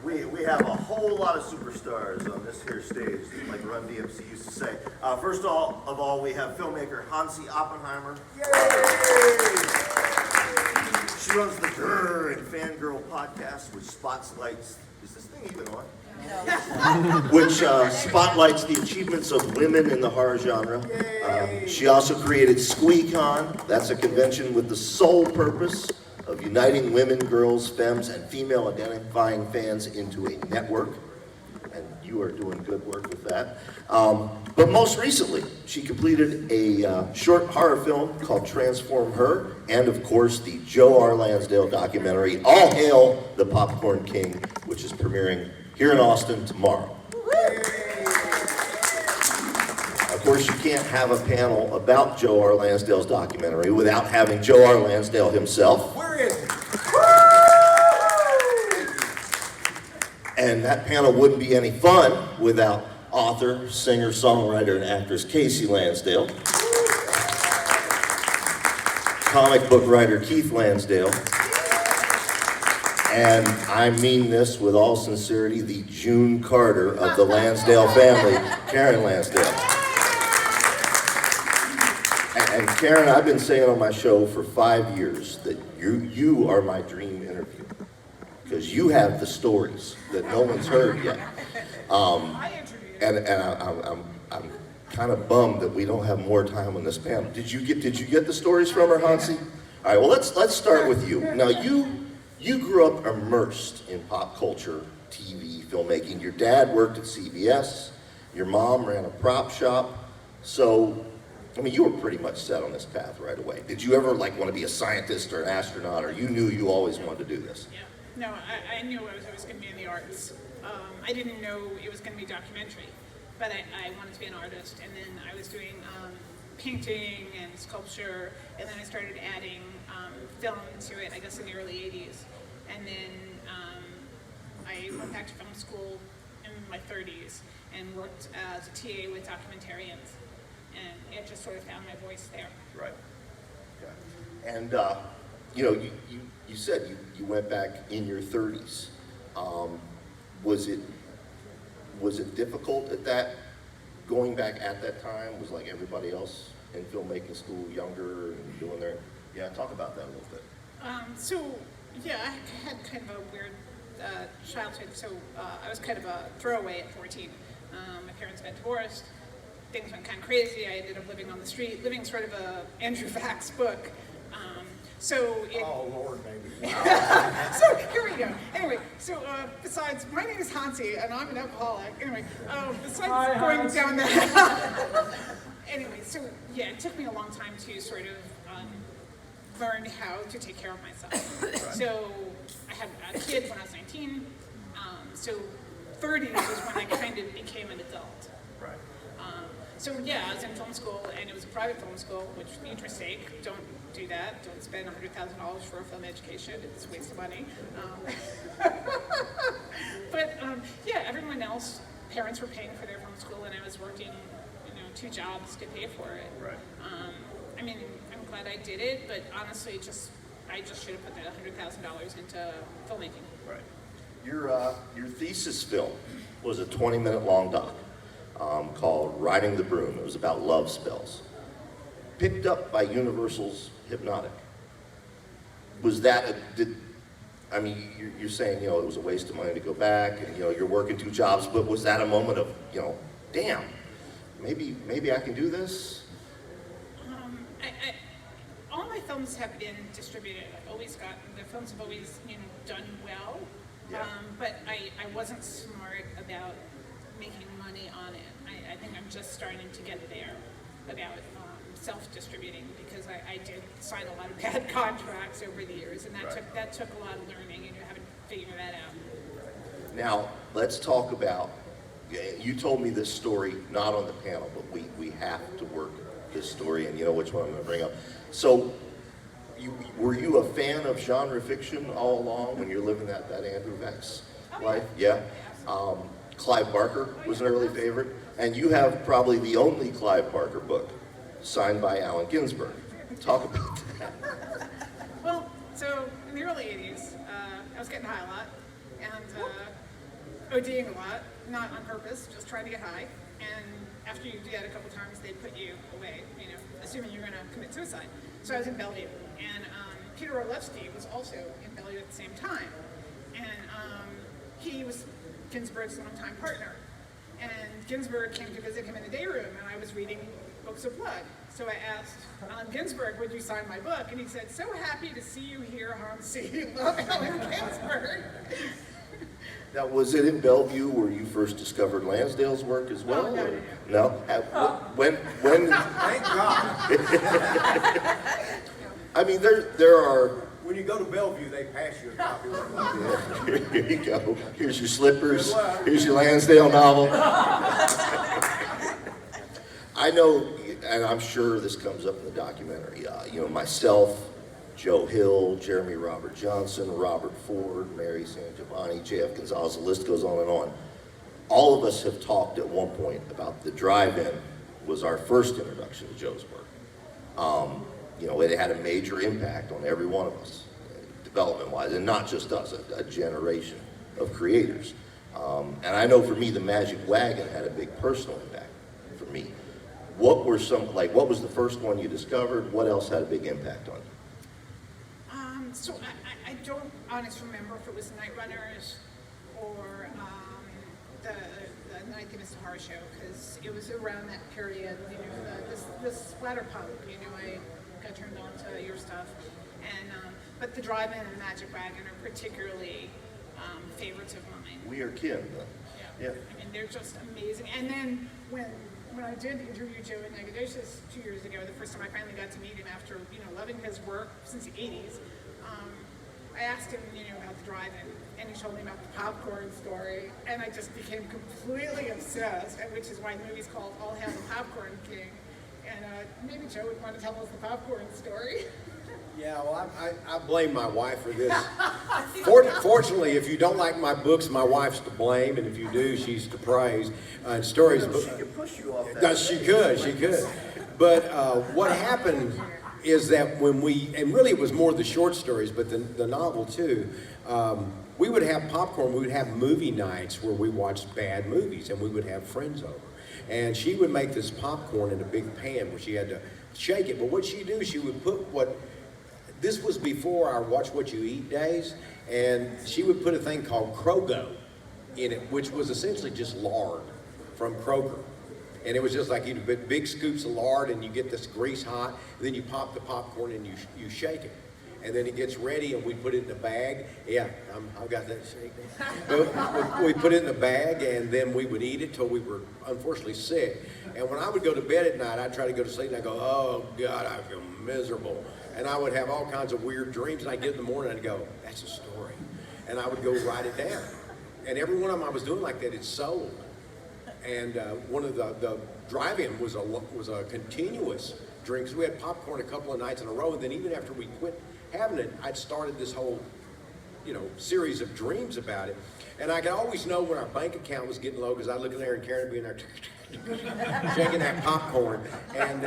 We have a whole lot of superstars on this here stage, like Run DMC used to say. First of all, we have filmmaker Hansi Oppenheimer. Yay! She runs the Grr and Fangirl podcast, which spotlights, is this thing even on? No. Which spotlights the achievements of women in the horror genre. She also created SqueeCon. That's a convention with the sole purpose of uniting women, girls, femmes, and female identifying fans into a network. And you are doing good work with that. But most recently, she completed a short horror film called Transform Her, and of course the Joe R. Lansdale documentary, All Hail the Popcorn King, which is premiering here in Austin tomorrow. Of course, you can't have a panel about Joe R. Lansdale's documentary without having Joe R. Lansdale himself. Where is it? And that panel wouldn't be any fun without author, singer, songwriter, and actress Kasey Lansdale, comic book writer Keith Lansdale, and I mean this with all sincerity, the June Carter of the Lansdale family, Karen Lansdale. And Karen, I've been saying on my show for 5 years that you are my dream interview, because you have the stories that no one's heard yet. And I'm kind of bummed that we don't have more time on this panel. Did you get the stories from her, Hansi? All right. Well, let's start with you. Now, you grew up immersed in pop culture, TV, filmmaking. Your dad worked at CBS. Your mom ran a prop shop. So, I mean, you were pretty much set on this path right away. Did you ever want to be a scientist or an astronaut, or you knew you always wanted to do this? Yeah. No, I knew I was going to be in the arts. I didn't know it was going to be documentary, but I wanted to be an artist. And then I was doing painting and sculpture, and then I started adding film to it, I guess in the early 80s. And then I went back to film school in my 30s and worked as a TA with documentarians. And it just sort of found my voice there. Right. Okay. And you said you went back in your 30s. Was it difficult at that, going back at that time? Was like everybody else in filmmaking school, younger and doing their, talk about that a little bit. I had kind of a weird childhood. So I was kind of a throwaway at 14. My parents got divorced. Things went kind of crazy. I ended up living on the street, living sort of a Andrew Vax book. Oh, Lord, baby. Wow. So here we go. Anyway, besides, my name is Hansi, and I'm an alcoholic. Anyway, besides going down that. Anyway, it took me a long time to sort of learn how to take care of myself. Right. So I had a kid when I was 19. 30s was when I kind of became an adult. Right. I was in film school, and it was a private film school, which need your sake. Don't do that. Don't spend $100,000 for a film education. It's a waste of money. Everyone else, parents were paying for their film school, and I was working, 2 jobs to pay for it. Right. I'm glad I did it, but honestly, I just should have put that $100,000 into filmmaking. Right. Your thesis film was a 20-minute long doc. Called Riding the Broom. It was about love spells. Picked up by Universal's Hypnotic. Was that you're saying, it was a waste of money to go back and, you're working 2 jobs, but was that a moment of, damn, maybe I can do this? All my films have been distributed. The films have always, done well. Yeah. But I wasn't smart about making money on it. I think I'm just starting to get there about self-distributing, because I did sign a lot of bad contracts over the years, and that took a lot of learning and having to figure that out. Now, let's talk about, you told me this story, not on the panel, but we have to work this story, and you know which one I'm going to bring up. So, were you a fan of genre fiction all along when you're living that Andrew Vax life? Yeah. Clive Barker was an early favorite, and you have probably the only Clive Barker book signed by Allen Ginsberg. Talk about that. Well, so in the early 80s, I was getting high a lot, and ODing a lot, not on purpose, just trying to get high. And after you do that a couple times, they put you away, you know, assuming you're going to commit suicide. So I was in Bellevue, and Peter Orlewski was also in Bellevue at the same time. And he was Ginsberg's longtime partner. And Ginsberg came to visit him in the day room, and I was reading Books of Blood. So I asked Ginsberg, would you sign my book? And he said, so happy to see you here, Hansi. Love Allen Ginsberg. Now, was it in Bellevue where you first discovered Lansdale's work as well? No. No? When? Thank God. I mean, there are. When you go to Bellevue, they pass you a copy of it. Here you go. Here's your slippers. Here's your Lansdale novel. I know, and I'm sure this comes up in the documentary. You know, myself, Joe Hill, Jeremy Robert Johnson, Robert Ford, Mary San Giovanni, J.F. Gonzalez, the list goes on and on. All of us have talked at one point about the drive-in was our first introduction to Joe's work. You know, it had a major impact on every one of us, development-wise, and not just us, a generation of creators. And I know for me, the Magic Wagon had a big personal impact for me. What was the first one you discovered? What else had a big impact on you? So I don't honestly remember if it was Night Runners or the Night the Mr. Horror Show, because it was around that period, you know, the splatter punk, you know, I got turned on to your stuff. And but the drive-in and Magic Wagon are particularly favorites of mine. We are kin. Yeah. I mean, they're just amazing. And then when I did interview Joe in Nagadocious 2 years ago, the first time I finally got to meet him after, you know, loving his work since the 80s, I asked him, you know, about the drive-in, and he told me about the popcorn story, and I just became completely obsessed, which is why the movie's called All Hail the Popcorn King. And maybe Joe would want to tell us the popcorn story. Yeah, well, I blame my wife for this. Fortunately, if you don't like my books, my wife's to blame, and if you do, she's to praise. Stories. She could push you off that. She could. But what happened is that when and really it was more the short stories, but the novel too, we would have popcorn, we would have movie nights where we watched bad movies, and we would have friends over. And she would make this popcorn in a big pan where she had to shake it. But what she'd do, she would put this was before our Watch What You Eat days, and she would put a thing called Krogo in it, which was essentially just lard from Kroger. And it was just like you put big scoops of lard and you get this grease hot, and then you pop the popcorn and you shake it. And then it gets ready and we put it in a bag. Yeah, I've got that shake. We put it in a bag and then we would eat it till we were unfortunately sick. And when I would go to bed at night, I'd try to go to sleep and I'd go, oh God, I feel miserable. And I would have all kinds of weird dreams, and I'd get in the morning and I'd go, that's a story. And I would go write it down. And every one of them I was doing like that, it sold. And one of the drive-in was a continuous drink. So we had popcorn a couple of nights in a row, and then even after we quit having it, I'd started this whole, you know, series of dreams about it. And I could always know when our bank account was getting low, because I'd look in there and Karen would be in there shaking that popcorn. And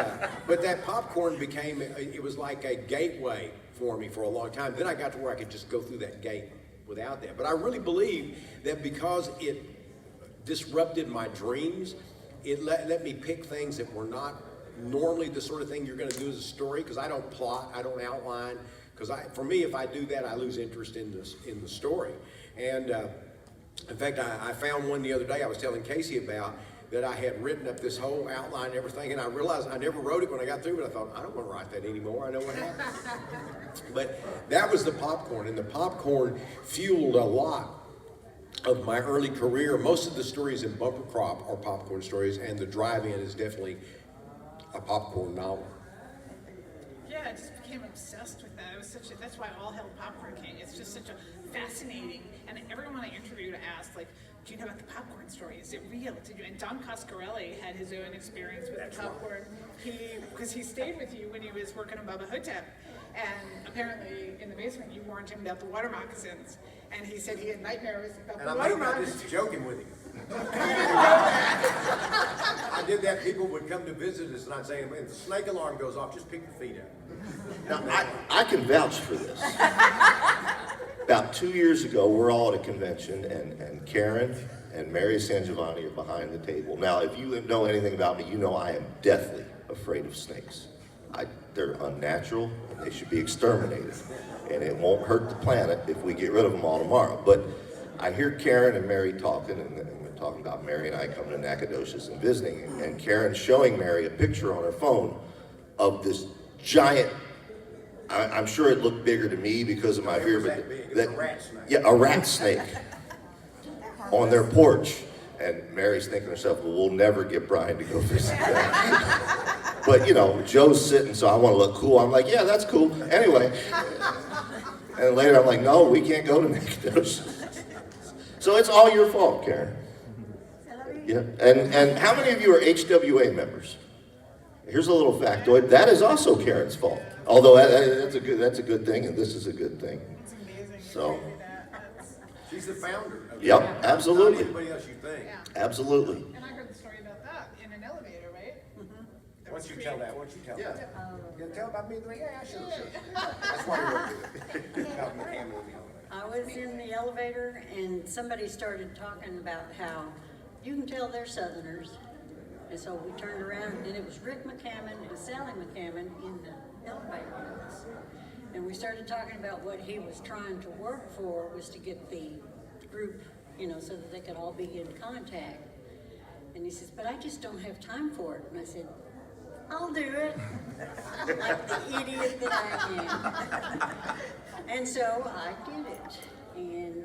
but that popcorn became, it was like a gateway for me for a long time. Then I got to where I could just go through that gate without that. But I really believe that because it disrupted my dreams, it let me pick things that were not normally the sort of thing you're going to do as a story, because I don't plot, I don't outline, because for me, if I do that, I lose interest in the story. And in fact, I found one the other day I was telling Kasey about, that I had written up this whole outline and everything, and I realized I never wrote it when I got through it. I thought, I don't want to write that anymore. I know what happened. But that was the popcorn, and the popcorn fueled a lot of my early career. Most of the stories in Bumper Crop are popcorn stories, and the drive-in is definitely a popcorn novel. Yeah, I just became obsessed with that. It was that's why All Hail Popcorn King. It's just such a fascinating, and everyone I interviewed asked, like, do you know about the popcorn story? Is it real? And Don Coscarelli had his own experience with the popcorn. Because he stayed with you when he was working on Bubba Hotep. And apparently in the basement you warned him about the water moccasins. And he said he had nightmares about the water moccasins. And I just joking with him. I did that. People would come to visit us and I'd say, if the snake alarm goes off, just pick your feet up. Now, I can vouch for this. About 2 years ago, we're all at a convention, and Karen and Mary San Giovanni are behind the table. Now, if you know anything about me, you know I am deathly afraid of snakes. They're unnatural, and they should be exterminated. And it won't hurt the planet if we get rid of them all tomorrow. But I hear Karen and Mary talking, and they're talking about Mary and I coming to Nacogdoches and visiting, and Karen's showing Mary a picture on her phone of this giant, I'm sure it looked bigger to me because of my beard, but a rat snake. Yeah, a rat snake on their porch. And Mary's thinking to herself, well, we'll never get Brian to go visit that. But, you know, Joe's sitting, so I want to look cool. I'm like, yeah, that's cool. Anyway. And later I'm like, no, we can't go to Nacogdoches. So it's all your fault, Karen. Yeah. And how many of you are HWA members? Here's a little factoid. That is also Karen's fault. Although that's a good thing, and this is a good thing. It's amazing. So. She's the founder of Yep, it. absolutely. Not anybody else you think. Yeah. Absolutely. And I heard the story about that in an elevator, right? That Why was don't you tell created- that? Why don't you tell Yeah. that? You tell about me? Yeah, sure. That's why you're about my camera with me on it. I was in the elevator and somebody started talking about how you can tell they're Southerners. And so we turned around and it was Rick McCammon and Sally McCammon in the elevator with us. And we started talking about what he was trying to work for was to get the group, you know, so that they could all be in contact. And he says, but I just don't have time for it. And I said, I'll do it. Like the idiot that I am. And so I did it. And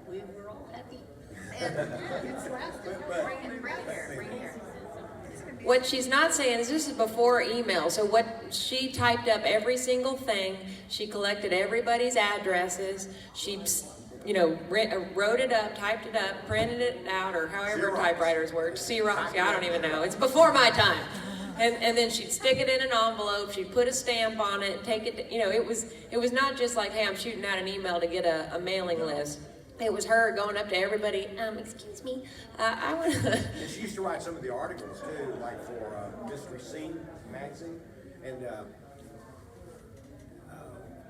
we were all happy. What she's not saying is this is before email. So what she typed up every single thing. She collected everybody's addresses. She, you know, wrote it up, typed it up, printed it out, or however typewriters work. Xerox, I don't even know. It's before my time. And then she'd stick it in an envelope. She'd put a stamp on it, take it. To, you know, it was not just like, hey, I'm shooting out an email to get a mailing list. It was her going up to everybody. Excuse me, I want. And she used to write some of the articles too, like for Mystery Scene magazine. And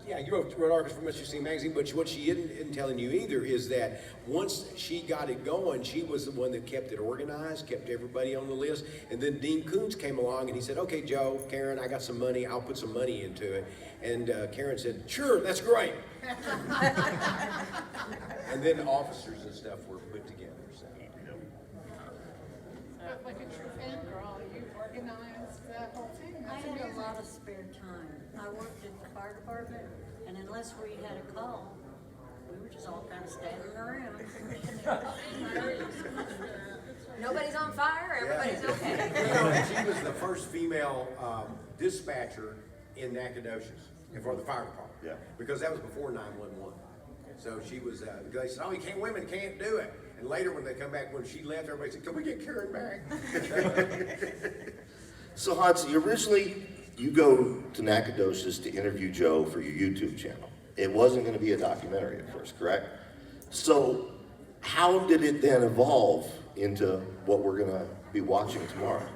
Yeah, you wrote articles for Mystery Scene magazine, but what she isn't telling you either is that once she got it going, she was the one that kept it organized, kept everybody on the list, and then Dean Koontz came along and he said, okay, Joe, Karen, I got some money, I'll put some money into it. And Karen said, sure, that's great. And then officers and stuff were put together. So. But like a true fangirl, you organized that whole thing. I That's had amazing. a lot of spare time. I worked at the fire department, and unless we had a call, we were just all kind of standing around. Nobody's on fire. Everybody's okay. you know, and she was the first female dispatcher in Nacogdoches and for the fire department. Yeah. Because that was before 911. So she was, they said, oh, women can't do it. And later when they come back, when she left, everybody said, can we get Karen back? So Hansi, originally you go to Nacogdoches to interview Joe for your YouTube channel. It wasn't going to be a documentary at first, correct? So how did it then evolve into what we're going to be watching tomorrow?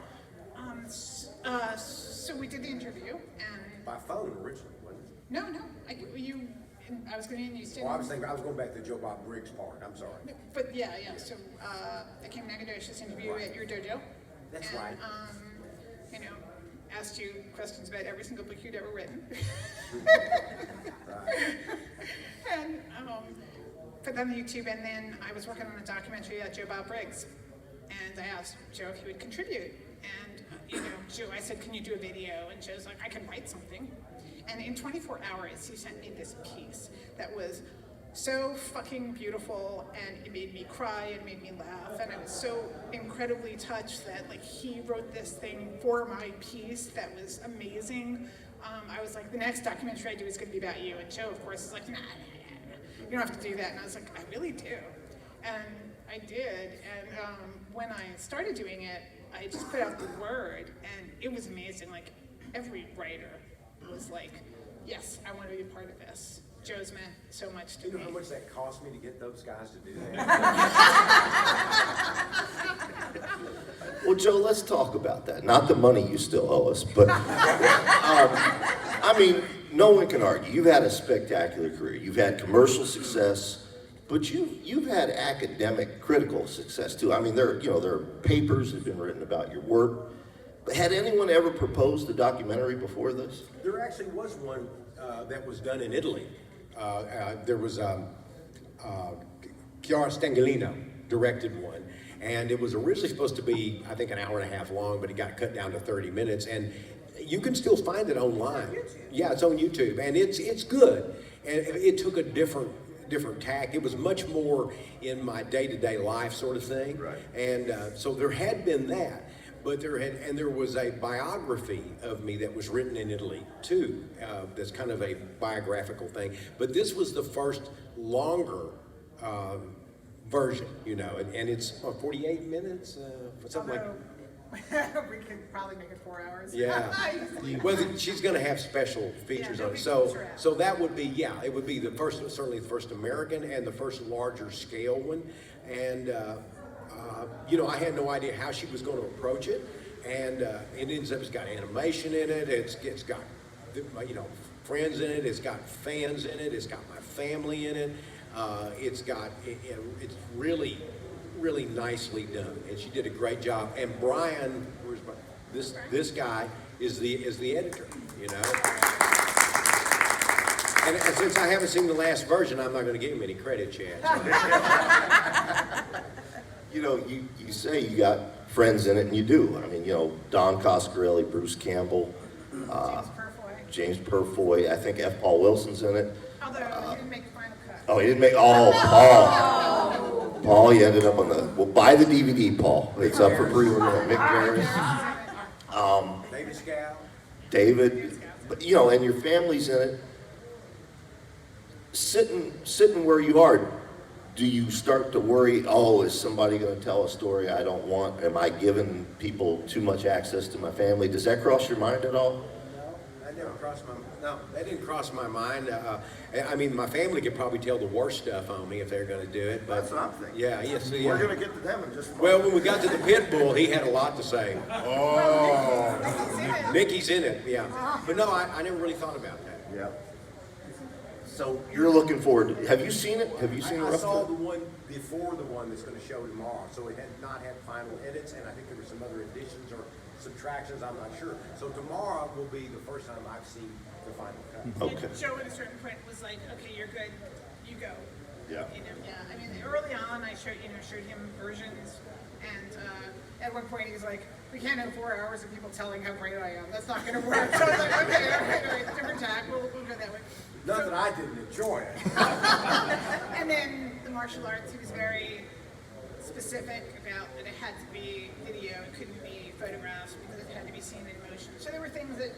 So we did the interview, and By phone originally, wasn't it? no, I was going to use. Well, I was going back to the Joe Bob Briggs part. I'm sorry. But yeah. So I came to Nacogdoches interview at your dojo. That's and, right. You know, asked you questions about every single book you'd ever written. Right. And put that on YouTube, and then I was working on a documentary at Joe Bob Briggs, and I asked Joe if he would contribute. And you know, Joe, I said, "Can you do a video?" And Joe's like, "I can write something." And in 24 hours, he sent me this piece that was so fucking beautiful, and it made me cry and made me laugh, and I was so incredibly touched that like he wrote this thing for my piece that was amazing. I was like, the next documentary I do is going to be about you, and Joe, of course, is like, nah, you don't have to do that. And I was like, I really do, and I did. And when I started doing it, I just put out the word, and it was amazing. Like every writer was like, yes, I want to be a part of this. Joe's meant so much to You know me. how much that cost me to get those guys to do that? Well, Joe, let's talk about that. Not the money you still owe us, but I mean, no one can argue. You've had a spectacular career. You've had commercial success, but you've had academic, critical success too. I mean, there are papers that have been written about your work. But had anyone ever proposed a documentary before this? There actually was one that was done in Italy. There was Chiara Stangolino directed one, and it was originally supposed to be, I think, an hour and a half long, but it got cut down to 30 minutes, and you can still find it online. Yeah, it's on YouTube, and it's good. And it took a different tack. It was much more in my day-to-day life sort of thing. Right. And so there had been that. But there was a biography of me that was written in Italy too. That's kind of a biographical thing. But this was the first longer version, and it's 48 minutes, something like. We could probably make it 4 hours. Yeah. Well, she's going to have special features on it. So that would be, it would be certainly the first American and the first larger scale one. And I had no idea how she was going to approach it, and it ends up, it's got animation in it, it's got, friends in it, it's got fans in it, it's got my family in it, it's really, really nicely done, and she did a great job. And Brian, this guy is the editor, And since I haven't seen the last version, I'm not going to give him any credit, Chad. You say you got friends in it, and you do. I mean, Don Coscarelli, Bruce Campbell, James Purfoy. I think F. Paul Wilson's in it. Although he didn't make the final cut. Oh, he didn't make. Oh, Paul. Paul, he ended up on buy the DVD, Paul. It's up for pre-order. Mick Garris. David Scow. David, and your family's in it. Sitting where you are, do you start to worry, is somebody going to tell a story I don't want? Am I giving people too much access to my family? Does that cross your mind at all? No, that didn't cross my mind. I mean, my family could probably tell the worst stuff on me if they're going to do it. But That's what I'm thinking. Yeah, yes. Yeah. We're going to get to them in just a moment. Well, when we got to the pit bull, he had a lot to say. Oh. Mickey's in it, yeah. But no, I never really thought about that. Yeah. So you're looking forward to, have you seen it? Have you seen it? I saw the one before the one that's going to show tomorrow, so it had not had final edits, and I think there were some other additions or subtractions, I'm not sure. So tomorrow will be the first time I've seen the final cut. Okay. And Joe at a certain point was like, okay, you're good, you go. Yeah. I mean, early on, I showed him versions, and at one point he was like, we can't have 4 hours of people telling how great I am. That's not going to work. So I was like, okay, all right, different tack. We'll go that way. Not that I didn't enjoy it. And then the martial arts, he was very specific about that it had to be video, it couldn't be photographs because it had to be seen in motion. So there were things that,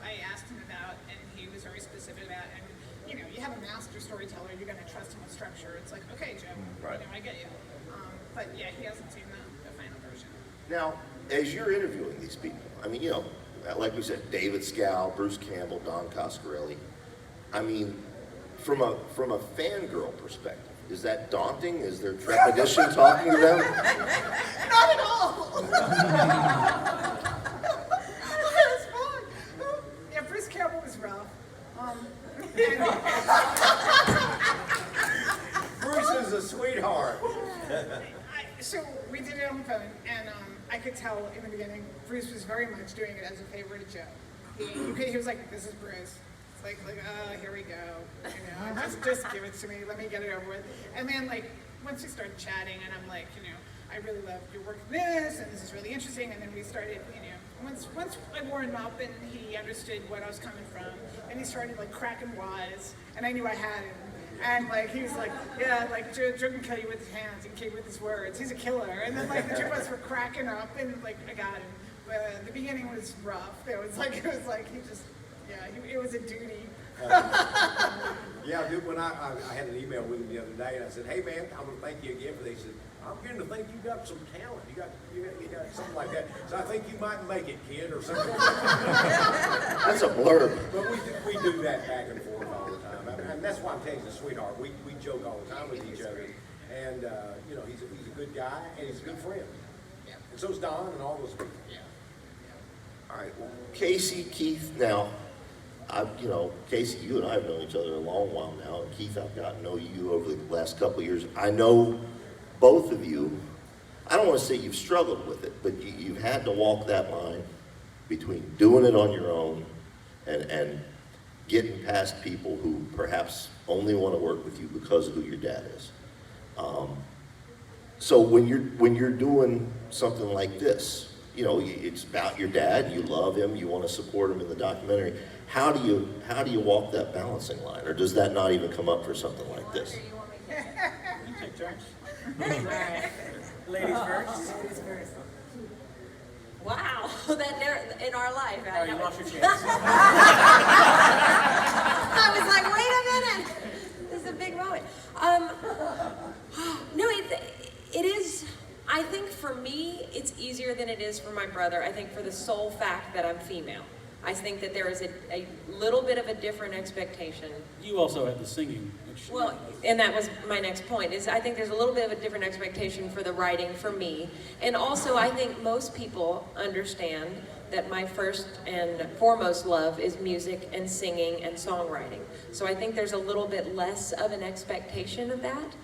I asked him about and he was very specific about. And, you have a master storyteller, you're going to trust him with structure. It's like, okay, Joe, Right. I get you. But yeah, he hasn't seen the final version. Now, as you're interviewing these people, I mean, like we said, David Scow, Bruce Campbell, Don Coscarelli. I mean, from a fangirl perspective, is that daunting? Is there trepidation talking to them? Not at all. It's fun. Yeah, Bruce Campbell was rough. Bruce is a sweetheart. So we did it on the phone, and I could tell in the beginning, Bruce was very much doing it as a favor to Joe. He was like, this is Bruce. It's like, here we go. Just give it to me. Let me get it over with. And then, once we started chatting, and I'm like, I really love your work in this, and this is really interesting. And then we started, once I wore him up, and he understood what I was coming from, and he started cracking wise, and I knew I had him. And he was like, yeah, Joe can kill you with his hands and kill you with his words. He's a killer. And then the two of us were cracking up, and I got him. But the beginning was rough. It was like he just. Yeah, it was a duty. Yeah, dude, when I had an email with him the other day, and I said, hey, man, I want to thank you again for this. He said, I'm beginning to think you got some talent. You got something like that. So I think you might make it, kid, or something. That's a blurb. But we do that back and forth all the time. And that's why I'm telling you, he's a sweetheart. We joke all the time with each other. And, he's a good guy, and he's a good friend. Yeah. And so's Don and all those people. Yeah. All right, well, Kasey, Keith, now, Kasey, you and I have known each other a long while now, and Keith, I've gotten to know you over the last couple of years. I know both of you, I don't want to say you've struggled with it, but you've had to walk that line between doing it on your own and getting past people who perhaps only want to work with you because of who your dad is. So when you're doing something like this, it's about your dad, you love him, you want to support him in the documentary. How do you walk that balancing line, or does that not even come up for something like this? You take turns. Alright. Ladies first. Wow, that in our life. All right, you lost your chance. I was like, wait a minute. This is a big moment. No, it is. I think for me, it's easier than it is for my brother. I think for the sole fact that I'm female. I think that there is a little bit of a different expectation. You also had the singing. Well, and that was my next point, is I think there's a little bit of a different expectation for the writing for me. And also, I think most people understand that my first and foremost love is music and singing and songwriting. So I think there's a little bit less of an expectation of that.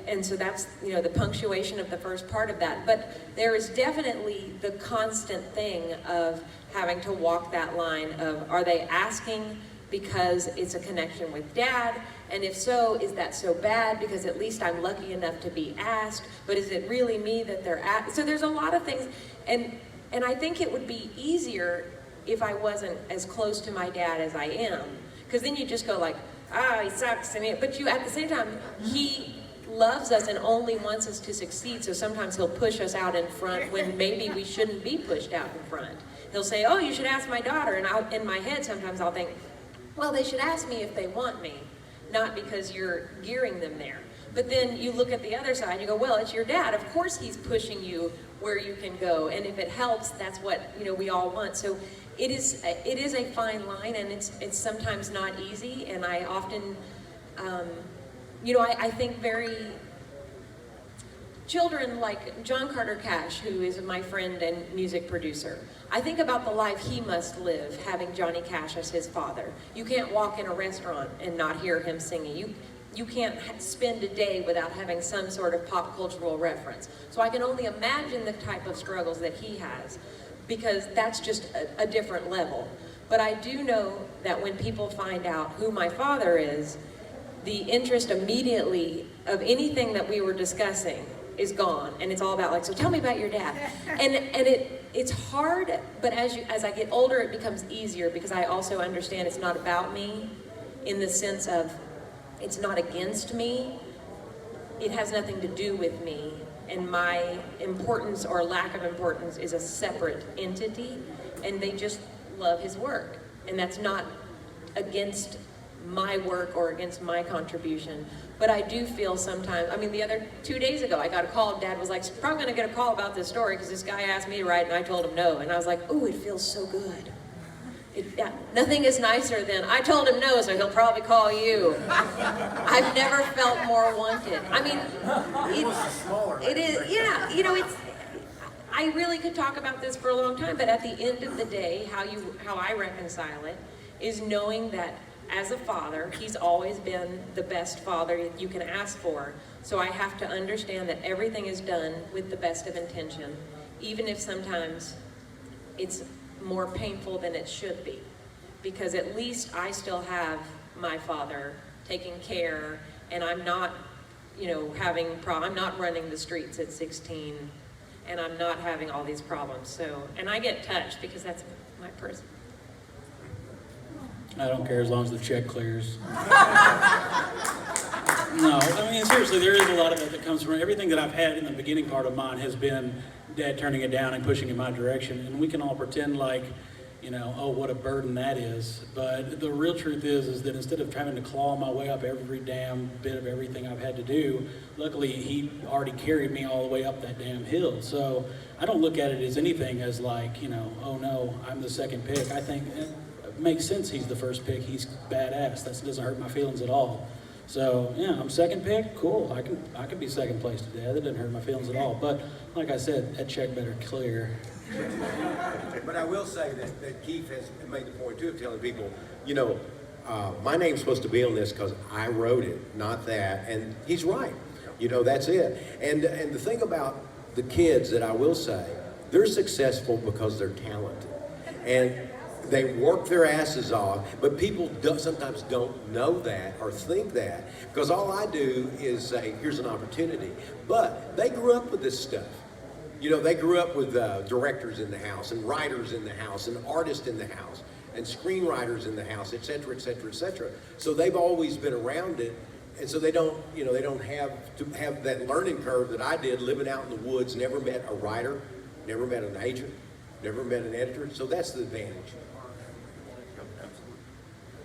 And so that's, the punctuation of the first part of that. But there is definitely the constant thing of having to walk that line of, are they asking because it's a connection with dad? And if so, is that so bad because at least I'm lucky enough to be asked? But is it really me that they're at? So there's a lot of things. And I think it would be easier if I wasn't as close to my dad as I am. Because then you just go like, he sucks. But you, at the same time, he loves us and only wants us to succeed, so sometimes he'll push us out in front when maybe we shouldn't be pushed out in front. He'll say, oh, you should ask my daughter, and in my head sometimes I'll think, well, they should ask me if they want me, not because you're gearing them there. But then you look at the other side, you go, well, it's your dad, of course he's pushing you where you can go, and if it helps, that's what we all want. So it is a fine line, and it's sometimes not easy, and I often I think children like John Carter Cash, who is my friend and music producer, I think about the life he must live having Johnny Cash as his father. You can't walk in a restaurant and not hear him singing. You can't spend a day without having some sort of pop cultural reference. So I can only imagine the type of struggles that he has, because that's just a different level. But I do know that when people find out who my father is, the interest immediately of anything that we were discussing is gone, and it's all about like, so tell me about your dad. And it's hard, but as I get older, it becomes easier, because I also understand it's not about me, in the sense of it's not against me. It has nothing to do with me, and my importance or lack of importance is a separate entity, and they just love his work, and that's not against my work or against my contribution. But I do feel sometimes, the other 2 days ago, I got a call. Dad was like, probably gonna get a call about this story because this guy asked me to write and I told him no. And I was like, oh, it feels so good. Nothing is nicer than, I told him no, so he'll probably call you. I've never felt more wanted. It is, yeah, I really could talk about this for a long time, but at the end of the day, how I reconcile it is knowing that as a father, he's always been the best father you can ask for. So I have to understand that everything is done with the best of intention, even if sometimes it's more painful than it should be. Because at least I still have my father taking care, and I'm not, I'm not running the streets at 16, and I'm not having all these problems. So, and I get touched because that's my person. I don't care as long as the check clears. No, seriously, there is a lot of that comes from everything that I've had in the beginning part of mine has been Dad turning it down and pushing in my direction. And we can all pretend like, oh, what a burden that is. But the real truth is that instead of having to claw my way up every damn bit of everything I've had to do, luckily he already carried me all the way up that damn hill. So I don't look at it as anything as like, oh no, I'm the second pick. I think it makes sense he's the first pick. He's badass. That doesn't hurt my feelings at all. So yeah, I'm second pick. Cool. I can be second place to Dad. That didn't hurt my feelings at all. But like I said, that check better clear. But I will say that Keith has made the point too of telling people, you know, my name's supposed to be on this because I wrote it, not that. And he's right. You know, that's it. And the thing about the kids that I will say, they're successful because they're talented. And they work their asses off, but people sometimes don't know that or think that, because all I do is say, here's an opportunity. But they grew up with this stuff. You know, they grew up with directors in the house, and writers in the house, and artists in the house, and screenwriters in the house, et cetera, et cetera, et cetera. So they've always been around it, and so they don't, you know, they don't have to have that learning curve that I did, living out in the woods, never met a writer, never met an agent, never met an editor. So that's the advantage.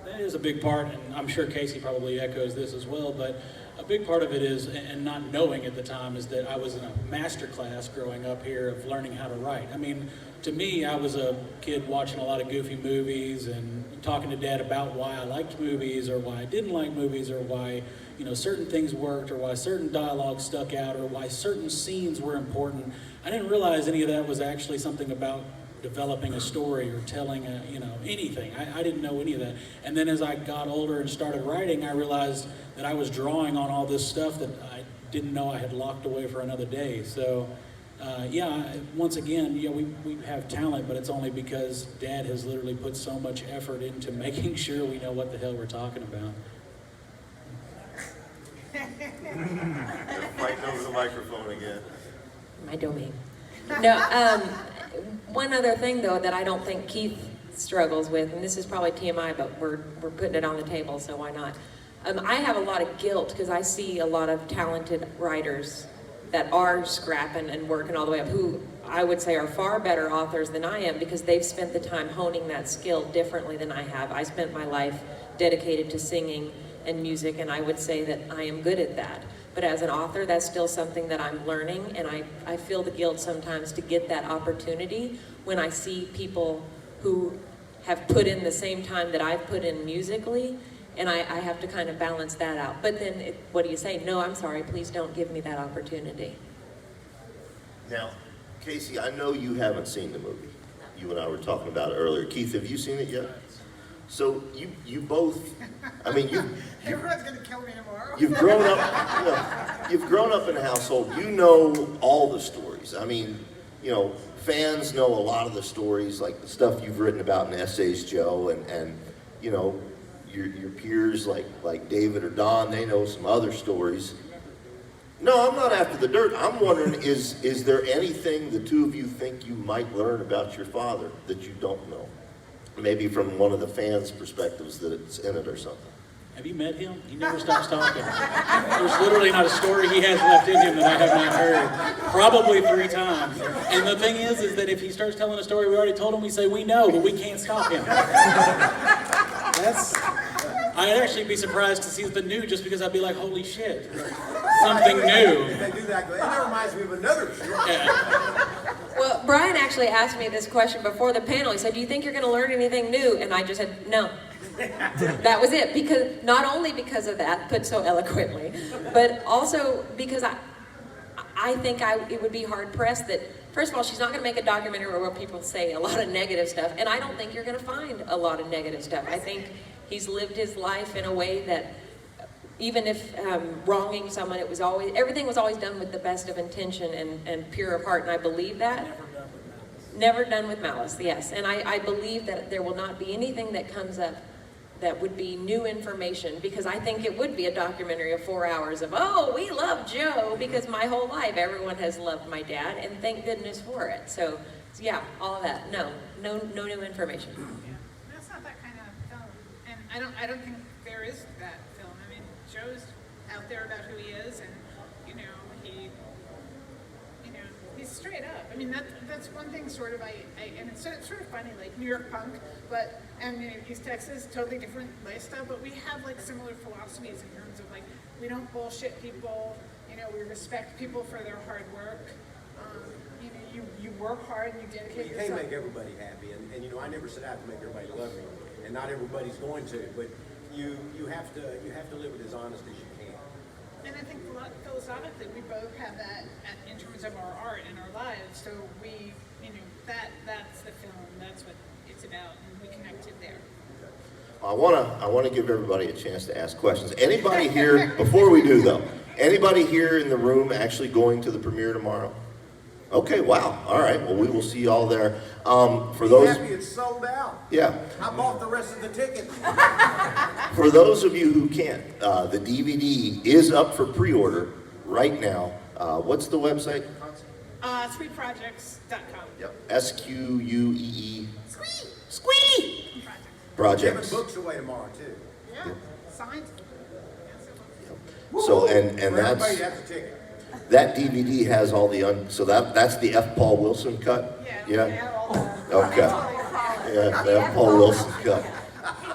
That is a big part, and I'm sure Kasey probably echoes this as well, but a big part of it is, and not knowing at the time, is that I was in a master class growing up here of learning how to write. I mean, to me, I was a kid watching a lot of goofy movies and talking to Dad about why I liked movies or why I didn't like movies or why, you know, certain things worked or why certain dialogue stuck out or why certain scenes were important. I didn't realize any of that was actually something about developing a story or telling a, you know, anything. I didn't know any of that. And then as I got older and started writing, I realized that I was drawing on all this stuff that I didn't know I had locked away for another day. So yeah, once again, yeah, we have talent, but it's only because Dad has literally put so much effort into making sure we know what the hell we're talking about. Fighting over the microphone again. My domain. No, one other thing though that I don't think Keith struggles with, and this is probably TMI, but we're putting it on the table, so why not? I have a lot of guilt because I see a lot of talented writers that are scrapping and working all the way up, who I would say are far better authors than I am because they've spent the time honing that skill differently than I have. I spent my life dedicated to singing and music, and I would say that I am good at that. But as an author, that's still something that I'm learning, and I feel the guilt sometimes to get that opportunity when I see people who have put in the same time that I've put in musically, and I have to kind of balance that out. But then, what do you say? No, I'm sorry, please don't give me that opportunity. Now, Kasey, I know you haven't seen the movie. You and I were talking about it earlier. Keith, have you seen it yet? So you both, I mean, Everyone's gonna kill me tomorrow. you've grown up, you know, you've grown up in a household. You know all the stories. I mean, you know, fans know a lot of the stories, like the stuff you've written about in essays, Joe, and you know, your peers like David or Don, they know some other stories. No, I'm not after the dirt. I'm wondering, is there anything the two of you think you might learn about your father that you don't know? Maybe from one of the fans' perspectives that it's in it or something. Have you met him? He never stops talking. There's literally not a story he has left in him that I have not heard. Probably 3 times. And the thing is that if he starts telling a story we already told him, we say we know, but we can't stop him. I'd actually be surprised to see the new just because I'd be like, holy shit, something new. They do that. That reminds me of another story. Yeah. Well, Brian actually asked me this question before the panel. He said, do you think you're going to learn anything new? And I just said, no. That was it. Because not only because of that, put so eloquently, but also because I think it would be hard pressed that, first of all, she's not going to make a documentary where people say a lot of negative stuff, and I don't think you're going to find a lot of negative stuff. I think he's lived his life in a way that, even if wronging someone, everything was always done with the best of intention and pure of heart, and I believe that. Never done with malice, yes. And I believe that there will not be anything that comes up that would be new information, because I think it would be a documentary of 4 hours of, oh, we love Joe, because my whole life everyone has loved my dad, and thank goodness for it. So yeah, all of that. No new information. That's not that kind of film, and I don't think there is that film. I mean, Joe's out there about who he is, and he's straight up. I mean, that's one thing sort of and it's sort of funny, like New York punk, but East Texas, totally different lifestyle, but we have like similar philosophies in terms of like, we don't bullshit people, we respect people for their hard work. You work hard and you dedicate yourself. You can't make everybody happy, and I never set out to make everybody love me, and not everybody's going to, but you have to live it as honest as you can. And I think philosophically, we both have that in terms of our art and our lives. So we, that's the film. That's what it's about, and we connected there. I want to give everybody a chance to ask questions. Anybody here, before we do though, anybody here in the room actually going to the premiere tomorrow? Okay, wow. All right. Well, we will see y'all there. For those, Happy it's sold out. yeah. I bought the rest of the tickets. For those of you who can't, the DVD is up for pre-order right now. What's the website? Squeeprojects.com. Yep. SQUEE. Squee! Projects. Giving books away tomorrow too. Yeah. Signed. So and For everybody that's that's a ticket. that DVD has all the so that's the F. Paul Wilson cut. Yeah. Okay. Yeah, the F. Paul Wilson cut.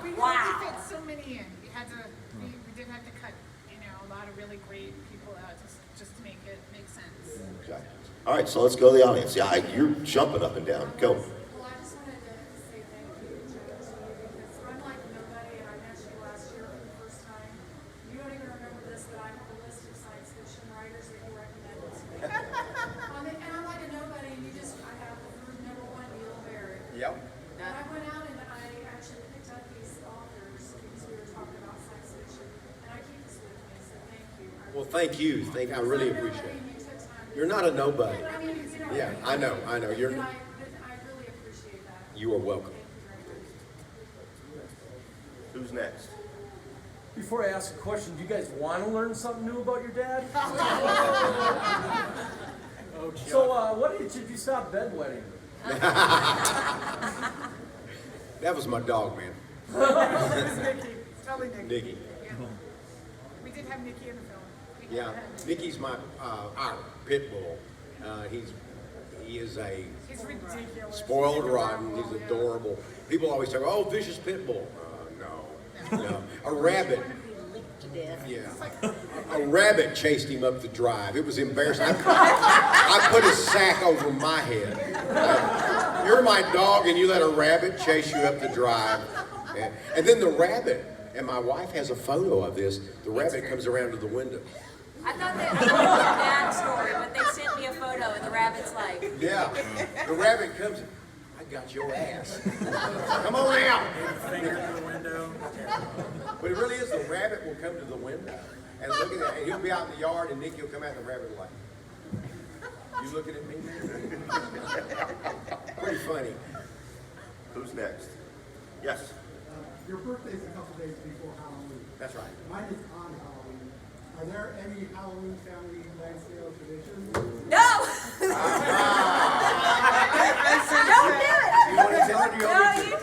We wanted to fit so many in. We had to. We didn't have to cut, a lot of really great people out just to make it make sense. Okay. All right. So let's go to the audience. Yeah, you're jumping up and down. Go. Well, I just wanted to say thank you, Joe, to you, because I'm like nobody, and I met you last year for the first time. You don't even remember this, but I have a list of science fiction writers that you recommended to me. And I'm like a nobody, and I have number one, Neil Barrett. Yep. And I went out and I actually picked up these authors because we were talking about science fiction, and I keep this with me, so thank you. Well, thank you. I really appreciate it. You're not a nobody. I mean, Yeah, I know. You're. but I really appreciate that. You are welcome. Thank you very much. Who's next? Before I ask a question, do you guys want to learn something new about your dad? So, what age did you stop bedwetting? That was my dog, man. Nikki. Totally Nikki. Nikki. Yeah. We did have Nikki in the film. Yeah, Nikki's my our pit bull. He is a He's ridiculous. spoiled rotten. He's adorable. People always talk, "Oh, vicious pit bull." No. A rabbit. Licked to death. Yeah, a rabbit chased him up the drive. It was embarrassing. I put a sack over my head. You're my dog, and you let a rabbit chase you up the drive. And then the rabbit, and my wife has a photo of this. The rabbit comes around to the window. I thought that was a bad story, but they sent me a photo and the rabbit's like, Yeah, the rabbit comes. I got your ass. Come on out. Finger in the window. But it really is. The rabbit will come to the window and look at that. And he'll be out in the yard, and Nicky will come out, and the rabbit will like, "You looking at me?" Pretty funny. Who's next? Yes. Your birthday's a couple days before Halloween. That's right. Mine is on Halloween. Are there any Halloween family Lansdale traditions? no! Don't do it! You want to tell her? Do you No, want me you to?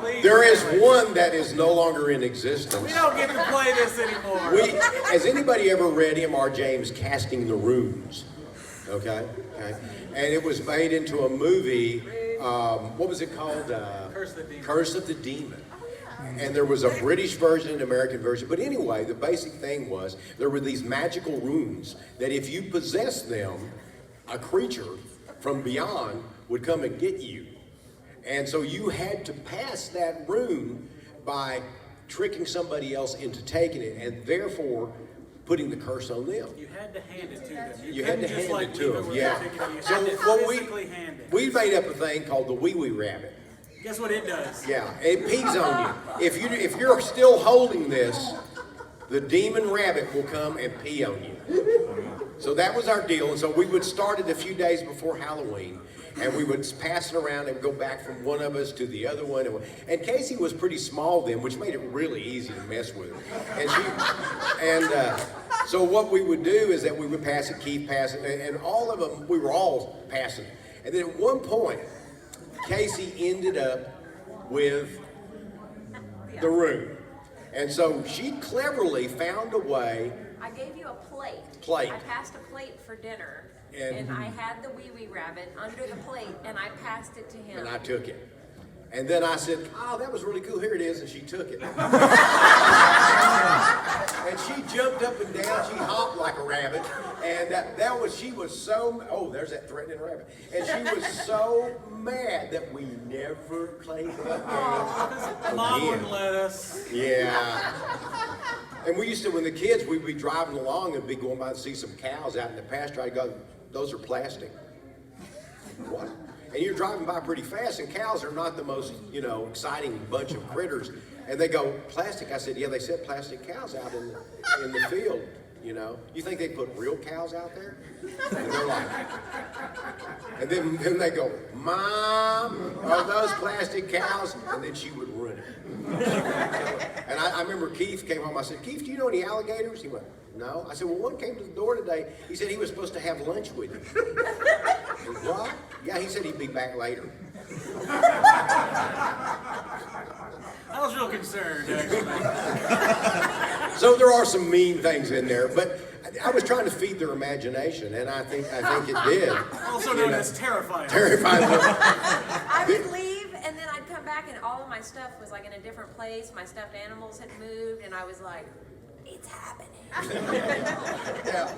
don't. There is one that is no longer in existence. We don't get to play this anymore. Has anybody ever read M.R. James' Casting the Runes? Okay. And it was made into a movie. What was it called? Curse of the Demon. And there was a British version and an American version. But anyway, the basic thing was there were these magical runes that if you possessed them, a creature from beyond would come and get you. And so you had to pass that rune by tricking somebody else into taking it, and therefore putting the curse on them. You had to hand it to them. You had to couldn't just, hand it to leave them, with yeah. a ticket. You So had to what physically hand it. we made up a thing called the wee wee rabbit. Guess what it does? Yeah, it pees on you. If you're still holding this, the demon rabbit will come and pee on you. So that was our deal, and so we would start it a few days before Halloween, and we would pass it around and go back from one of us to the other one. And Kasey was pretty small then, which made it really easy to mess with her. So what we would do is that we would pass it, keep passing, and all of them, we were all passing. And then at one point, Kasey ended up with the room. And so she cleverly found a way. I gave you a plate. Plate. I passed a plate for dinner, And- and I had the wee wee rabbit under the plate, and I passed it to him. And I took it. And then I said, oh, that was really cool, here it is, and she took it. And she jumped up and down, she hopped like a rabbit, and she was so, oh, there's that threatening rabbit. And she was so mad that we never played that game Mom again. wouldn't let us. Yeah. And we used to, when the kids, we'd be driving along and be going by and see some cows out in the pasture. I'd go, those are plastic. What? And you're driving by pretty fast, and cows are not the most, exciting bunch of critters. And they go, plastic? I said, yeah, they set plastic cows out in the field, You think they put real cows out there? And they're like, and then they go, Mom, are those plastic cows? And then she would run it. And I remember Keith came home. I said, Keith, do you know any alligators? He went, no. I said, well, one came to the door today. He said he was supposed to have lunch with you. What? Yeah, he said he'd be back later. I was real concerned, actually. So there are some mean things in there, but I was trying to feed their imagination, and I think it did. Also known as terrifying. Terrifying. I would leave, and then I'd come back, and all of my stuff was like in a different place. My stuffed animals had moved, and I was like, it's happening. Yeah.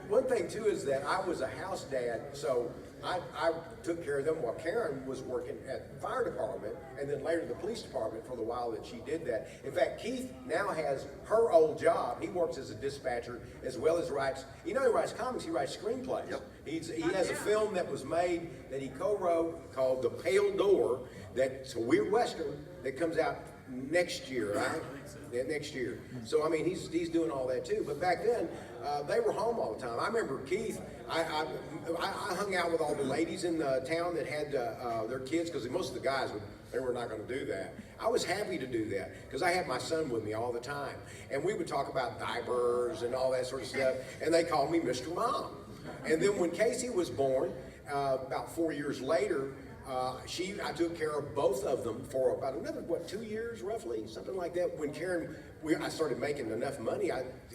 One thing too is that I was a house dad, so I took care of them while Karen was working at the fire department, and then later the police department for the while that she did that. In fact, Keith now has her old job. He works as a dispatcher as well as writes. He writes comics. He writes screenplays. Yep. He has a film that was made that he co-wrote called The Pale Door. That's a weird western that comes out next year, right? Yeah, next year. So I mean, he's doing all that too. But back then, they were home all the time. I remember Keith. I hung out with all the ladies in the town that had their kids, because most of the guys they were not going to do that. I was happy to do that because I had my son with me all the time, and we would talk about diapers and all that sort of stuff. And they called me Mr. Mom. And then when Kasey was born, about 4 years later. I took care of both of them for about another, 2 years roughly, something like that. When I started making enough money,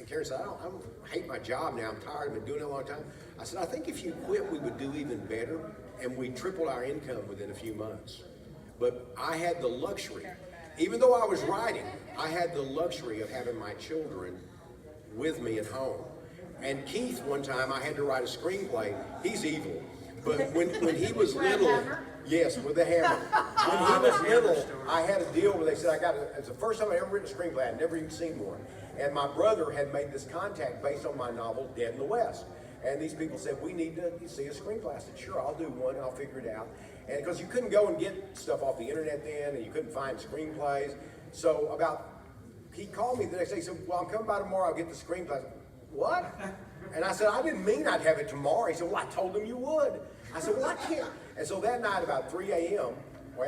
Karen said, I hate my job now, I'm tired, I've been doing it a long time. I said, I think if you quit, we would do even better, and we tripled our income within a few months. But I had the luxury, even though I was writing, I had the luxury of having my children with me at home. And Keith, one time, I had to write a screenplay. He's evil. But when he was little, yes, with the hammer. When he was little, I had a deal where they said it's the first time I ever written a screenplay. I'd never even seen one. And my brother had made this contact based on my novel, Dead in the West. And these people said, we need to see a screenplay. I said, sure, I'll do one, I'll figure it out. And because you couldn't go and get stuff off the internet then, and you couldn't find screenplays. So he called me the next day, he said, well, I'm coming by tomorrow, I'll get the screenplay. I said, what? And I said, I didn't mean I'd have it tomorrow. He said, well, I told him you would. I said, well, I can't. And so that night about 3 a.m.,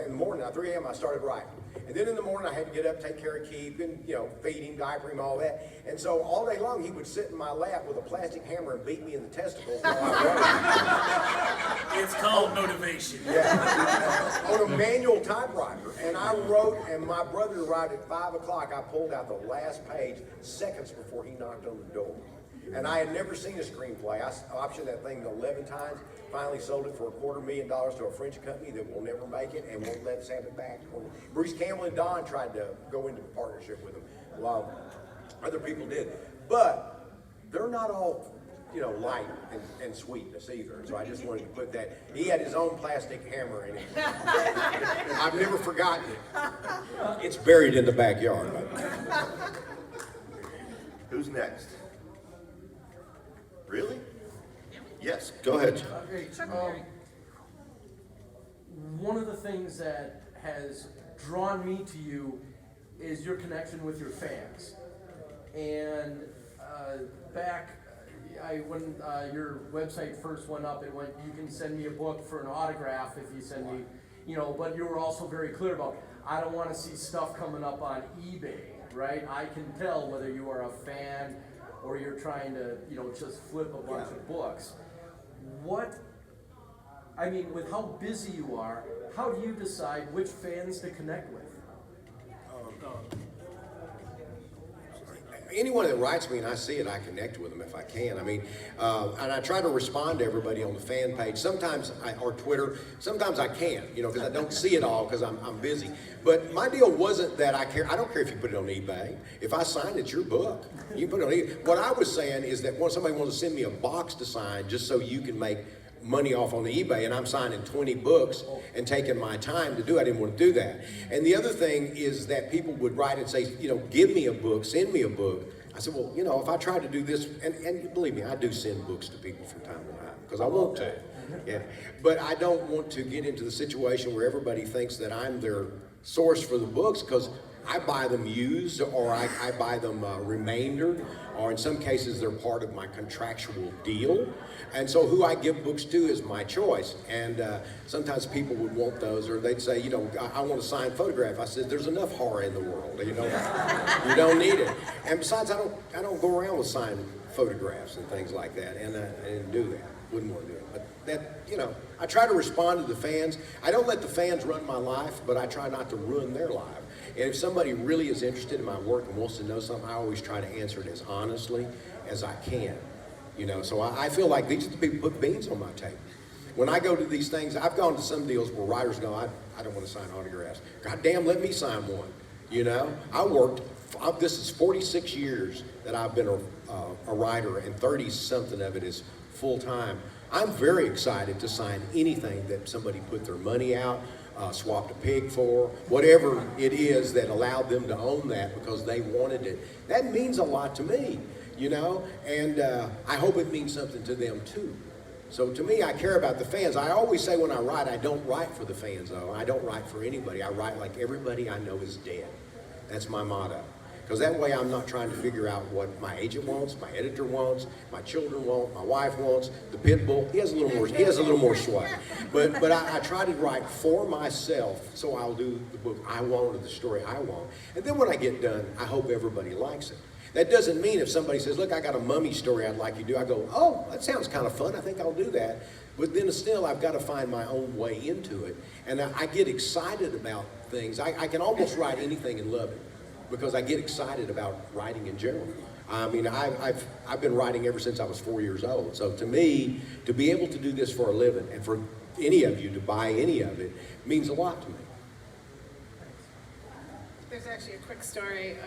in the morning, at 3 a.m., I started writing. And then in the morning, I had to get up, take care of Keith, and, feed him, diaper him, all that. And so all day long, he would sit in my lap with a plastic hammer and beat me in the testicles while I wrote. It's called motivation. Yeah. On a manual typewriter. And I wrote, and my brother arrived at 5 o'clock. I pulled out the last page seconds before he knocked on the door. And I had never seen a screenplay. I optioned that thing 11 times, finally sold it for $250,000 to a French company that will never make it and won't let us have it back. Bruce Campbell and Don tried to go into partnership with him. Well, other people did. But they're not all, light and sweetness either. So I just wanted to put that. He had his own plastic hammer in it. I've never forgotten it. It's buried in the backyard. Who's next? Really? Yes, go ahead. One of the things that has drawn me to you is your connection with your fans. And when your website first went up, it went, you can send me a book for an autograph if you send me, but you were also very clear about, I don't want to see stuff coming up on eBay, right? I can tell whether you are a fan or you're trying to, just flip a bunch of books. With how busy you are, how do you decide which fans to connect with? anyone that writes me and I see it, I connect with them if I can. I mean, and I try to respond to everybody on the fan page. Sometimes or Twitter. Sometimes I can't, you know, because I don't see it all because I'm busy. But my deal wasn't that I care. I don't care if you put it on eBay. If I sign it, it's your book. You put it on eBay. What I was saying is that when somebody wants to send me a box to sign just so you can make money off on eBay, and I'm signing 20 books and taking my time to do it. I didn't want to do that. And the other thing is that people would write and say, you know, give me a book, send me a book. I said, well, you know, if I tried to do this, and believe me, I do send books to people from time to time because I want to. Yeah. But I don't want to get into the situation where everybody thinks that I'm their source for the books, because I buy them used, or I buy them remaindered, or in some cases they're part of my contractual deal. And so who I give books to is my choice. And sometimes people would want those, or they'd say, you know, I want a signed photograph. I said, there's enough horror in the world. You don't need it. And besides, I don't go around with signed photographs and things like that. And I didn't do that. Wouldn't want to do it. But that, you know, I try to respond to the fans. I don't let the fans run my life, but I try not to ruin their life. And if somebody really is interested in my work and wants to know something, I always try to answer it as honestly as I can. You know, so I feel like these are the people who put beans on my table. When I go to these things, I've gone to some deals where writers go, I don't want to sign autographs. God damn, let me sign one. You know, this is 46 years that I've been a writer, and 30-something of it is full-time. I'm very excited to sign anything that somebody put their money out, swapped a pig for, whatever it is that allowed them to own that because they wanted it. That means a lot to me, you know, and I hope it means something to them too. So to me, I care about the fans. I always say when I write, I don't write for the fans though. I don't write for anybody. I write like everybody I know is dead. That's my motto. Because that way I'm not trying to figure out what my agent wants, my editor wants, my children want, my wife wants, the pit bull. He has a little more sway. But I try to write for myself, so I'll do the book I want or the story I want. And then when I get done, I hope everybody likes it. That doesn't mean if somebody says, look, I got a mummy story I'd like you to do, I go, oh, that sounds kind of fun, I think I'll do that. But then still, I've got to find my own way into it. And I get excited about things. I can almost write anything and love it, because I get excited about writing in general. I mean, I've been writing ever since I was 4 years old. So to me, to be able to do this for a living, and for any of you to buy any of it, means a lot to me. There's actually a quick story.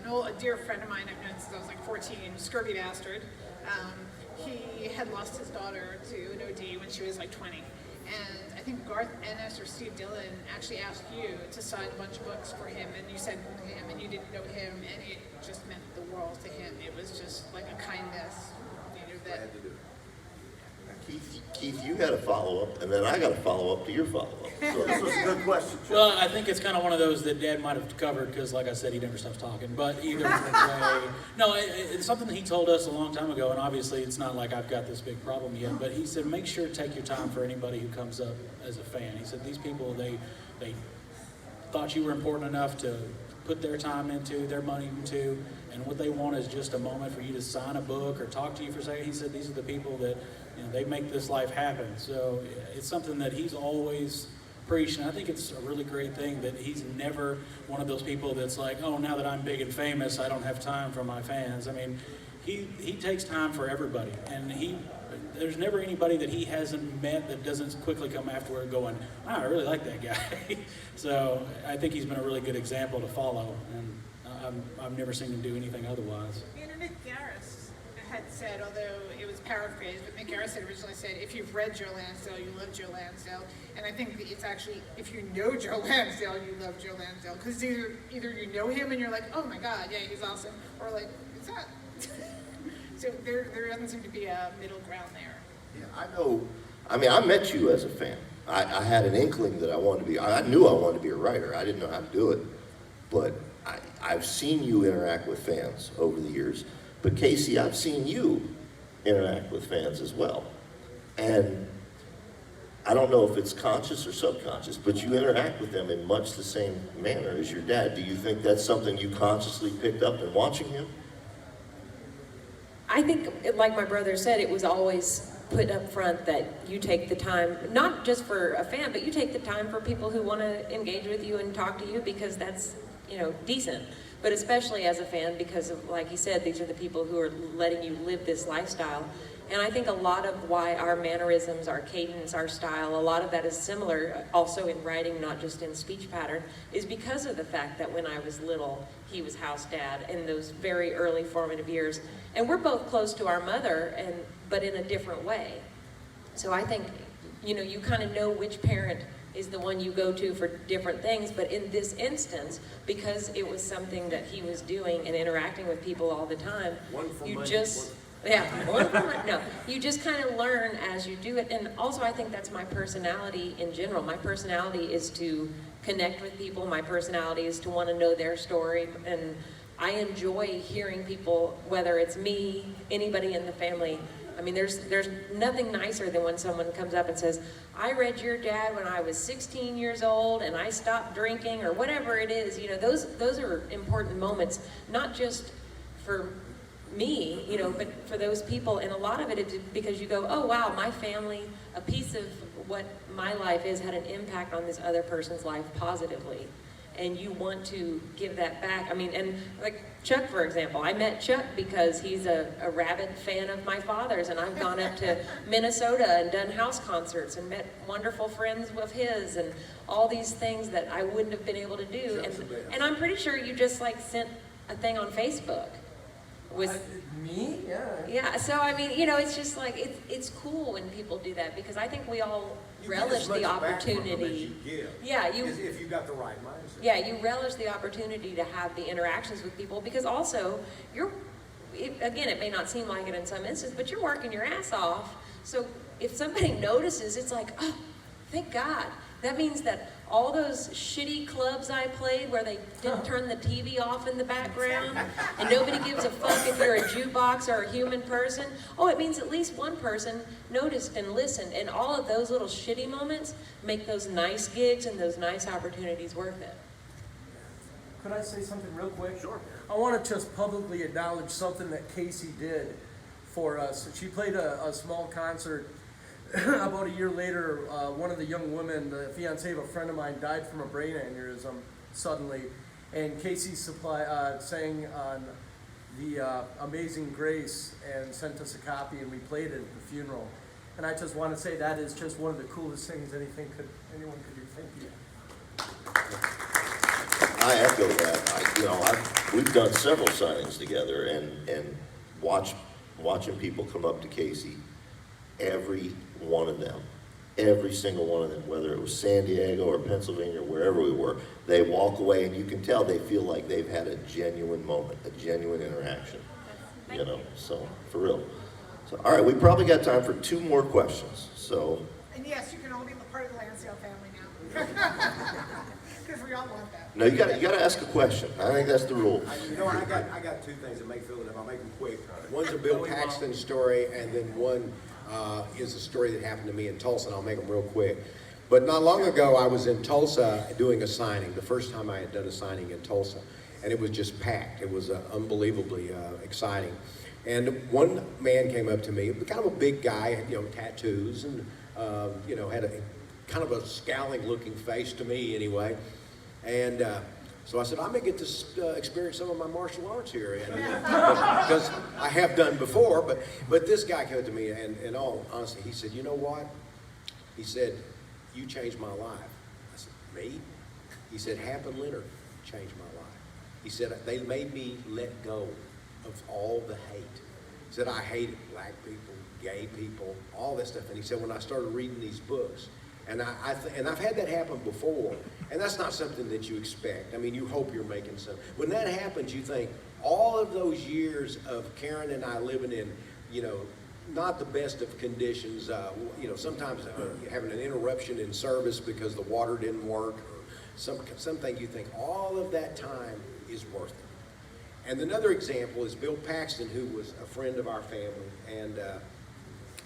A dear friend of mine I've known since I was like 14, scurvy bastard. He had lost his daughter to an OD when she was like 20. And I think Garth Ennis or Steve Dillon actually asked you to sign a bunch of books for him, and you said him, and you didn't know him, and it just meant the world to him. It was just like a kindness, you know, that. Glad to do it. Keith, you had a follow-up, and then I got a follow-up to your follow-up. So this was a good question. Well, I think it's kind of one of those that Dad might have covered because, like I said, he never stops talking. But either way, no, it's something that he told us a long time ago, and obviously it's not like I've got this big problem yet, but he said, make sure to take your time for anybody who comes up as a fan. He said, these people, they thought you were important enough to put their time into, their money into, and what they want is just a moment for you to sign a book or talk to you for a second. He said, these are the people that, you know, they make this life happen. So it's something that he's always preached, and I think it's a really great thing that he's never one of those people that's like, oh, now that I'm big and famous, I don't have time for my fans. I mean, he takes time for everybody, and there's never anybody that he hasn't met that doesn't quickly come afterward going, oh, I really like that guy. So I think he's been a really good example to follow, and I've never seen him do anything otherwise. You know, Nick Garris had said, although it was paraphrased, but Nick Garris had originally said, if you've read Joe Lansdale, you love Joe Lansdale. And I think it's actually, if you know Joe Lansdale, you love Joe Lansdale. Because either you know him and you're like, oh my God, yeah, he's awesome, or like, it's not. So there doesn't seem to be a middle ground there. Yeah, I know. I mean, I met you as a fan. I had an inkling that I wanted to be, I knew I wanted to be a writer. I didn't know how to do it. But I've seen you interact with fans over the years. But Kasey, I've seen you interact with fans as well. And I don't know if it's conscious or subconscious, but you interact with them in much the same manner as your dad. Do you think that's something you consciously picked up in watching him? I think, like my brother said, it was always put up front that you take the time, not just for a fan, but you take the time for people who want to engage with you and talk to you, because that's, you know, decent. but especially as a fan because of, like you said, these are the people who are letting you live this lifestyle. And I think a lot of why our mannerisms, our cadence, our style, a lot of that is similar also in writing, not just in speech pattern, is because of the fact that when I was little, he was house dad in those very early formative years. And we're both close to our mother, but in a different way. So I think, you know, you kind of know which parent is the one you go to for different things, but in this instance, because it was something that he was doing and interacting with people all the time, you just kind of learn as you do it. And also I think that's my personality in general. My personality is to connect with people. My personality is to want to know their story. And I enjoy hearing people, whether it's me, anybody in the family. I mean, there's nothing nicer than when someone comes up and says, I read your dad when I was 16 years old and I stopped drinking, or whatever it is. You know, those are important moments, not just for me, you know, but for those people. And a lot of it is because you go, oh wow, my family, a piece of what my life is had an impact on this other person's life positively. And you want to give that back. I mean, and like Chuck, for example, I met Chuck because he's a rabid fan of my father's, and I've gone up to Minnesota and done house concerts and met wonderful friends of his and all these things that I wouldn't have been able to do. And I'm pretty sure you just like sent a thing on Facebook. Me? Yeah. Yeah, so I mean, you know, it's just like, it's cool when people do that, because I think we all relish the opportunity. Yeah, if you got the right mindset. Yeah, you relish the opportunity to have the interactions with people, because also again, it may not seem like it in some instances, but you're working your ass off. So if somebody notices, it's like, oh, thank God. That means that all those shitty clubs I played where they didn't turn the TV off in the background and nobody gives a fuck if you're a jukebox or a human person. Oh, it means at least one person noticed and listened, and all of those little shitty moments make those nice gigs and those nice opportunities worth it. Could I say something real quick? Sure. I want to just publicly acknowledge something that Kasey did for us. She played a small concert. About a year later, one of the young women, the fiancée of a friend of mine, died from a brain aneurysm suddenly, and Kasey sang on the Amazing Grace and sent us a copy, and we played it at the funeral. And I just want to say that is just one of the coolest things anyone could do. Thank you. I echo that. We've done several signings together, and watching people come up to Kasey, every one of them, every single one of them, whether it was San Diego or Pennsylvania or wherever we were, they walk away and you can tell they feel like they've had a genuine moment, a genuine interaction, you know, so for real. So, all right, we probably got time for 2 more questions, so. And yes, you can all be part of the Lansdale family now. Because we all want that. No, you gotta ask a question. I think that's the rule. I got 2 things that make feeling, I'll make them quick. One's a Bill Paxton story, and then one is a story that happened to me in Tulsa, and I'll make them real quick. But not long ago, I was in Tulsa doing a signing, the first time I had done a signing in Tulsa, and it was just packed. It was unbelievably exciting. And one man came up to me, kind of a big guy, you know, tattoos, and had a kind of a scowling looking face to me anyway. And so I said, I may get to experience some of my martial arts here, because I have done before, but this guy came to me, and in all honesty, he said, you know what? He said, you changed my life. I said, me? He said, Hap and Leonard changed my life. He said, they made me let go of all the hate. He said, I hated black people, gay people, all that stuff. And he said, when I started reading these books, and I've had that happen before, and that's not something that you expect. I mean, you hope you're making some. When that happens, you think, all of those years of Karen and I living in, not the best of conditions, sometimes having an interruption in service because the water didn't work, or something you think, all of that time is worth it. And another example is Bill Paxton, who was a friend of our family, and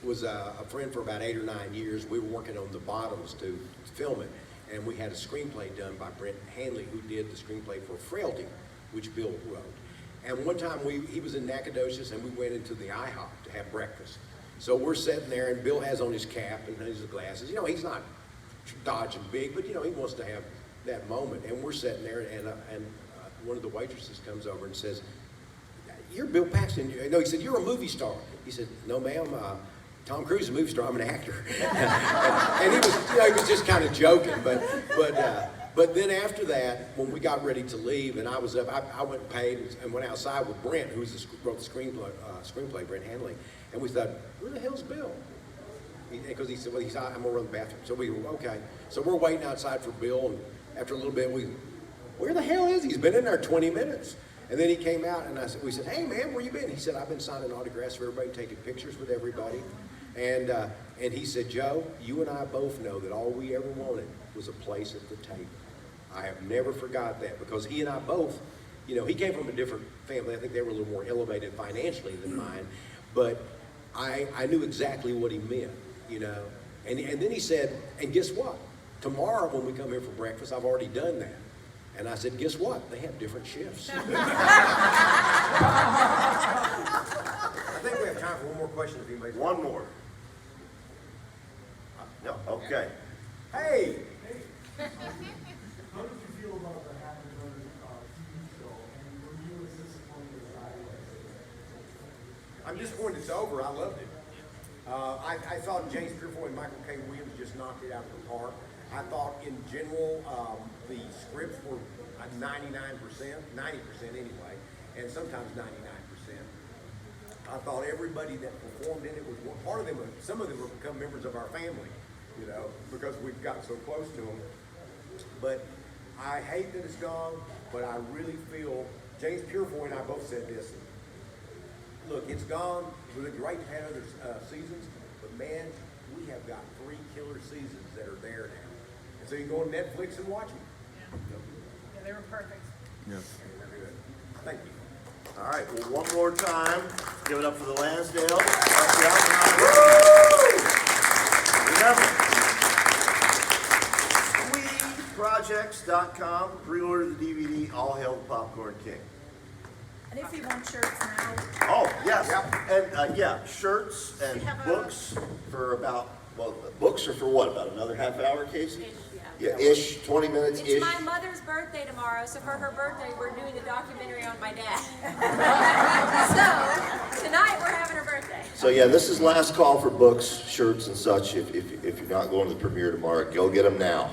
was a friend for about 8 or 9 years. We were working on The Bottoms to film it, and we had a screenplay done by Brent Hanley, who did the screenplay for Frailty, which Bill wrote. And one time he was in Nacogdoches, and we went into the IHOP to have breakfast. So we're sitting there, and Bill has on his cap and his glasses. He's not dodging big, but he wants to have that moment. And we're sitting there, and one of the waitresses comes over and says, "You're Bill Paxton." No, he said, "You're a movie star." He said, "No, ma'am. Tom Cruise is a movie star. I'm an actor." and he was just kind of joking. But then after that, when we got ready to leave, and I was up, I went and paid and went outside with Brent, who wrote the screenplay, Brent Hanley, and we thought, "Where the hell's Bill?" Because he said, "Well, I'm gonna run the bathroom." So we were okay. So we're waiting outside for Bill, and after a little bit, where the hell is he? He's been in there 20 minutes. And then he came out, and we said, "Hey man, where you been?" He said, "I've been signing autographs for everybody, taking pictures with everybody." And he said, "Joe, you and I both know that all we ever wanted was a place at the table." I have never forgot that, because he and I both, he came from a different family. I think they were a little more elevated financially than mine, but I knew exactly what he meant, And then he said, "And guess what? Tomorrow when we come here for breakfast, I've already done that." And I said, "Guess what? They have different shifts." I think we have time for one more question if anybody's. One more. No, okay. Hey! How did you feel about the Happy Brothers TV show, and were you as disappointed as I was? I'm disappointed it's over. I loved it. I thought James Purefoy and Michael K. Williams just knocked it out of the park. I thought in general the scripts were 99%, 90% anyway, and sometimes 99%. I thought everybody that performed in it was part of them. Some of them have become members of our family, because we've got so close to them. But I hate that it's gone, but I really feel, James Purefoy and I both said this, look, it's gone. It would be great to have other seasons, but man, we have got 3 killer seasons that are there now. And so you can go on Netflix and watch them. Yeah, they were perfect. Yes. Thank you. All right, well, one more time, give it up for the Lansdale. Remember, SqueeProjects.com, pre-order the DVD, All Hail the Popcorn King. And if you want shirts now, Oh, yes, and shirts and books for about, books are for what, about another half hour, Kasey? Yeah, ish, 20 minutes, ish. It's my mother's birthday tomorrow, so for her birthday, we're doing a documentary on my dad. So, tonight we're having her birthday. So yeah, this is last call for books, shirts, and such. If you're not going to the premiere tomorrow, go get them now.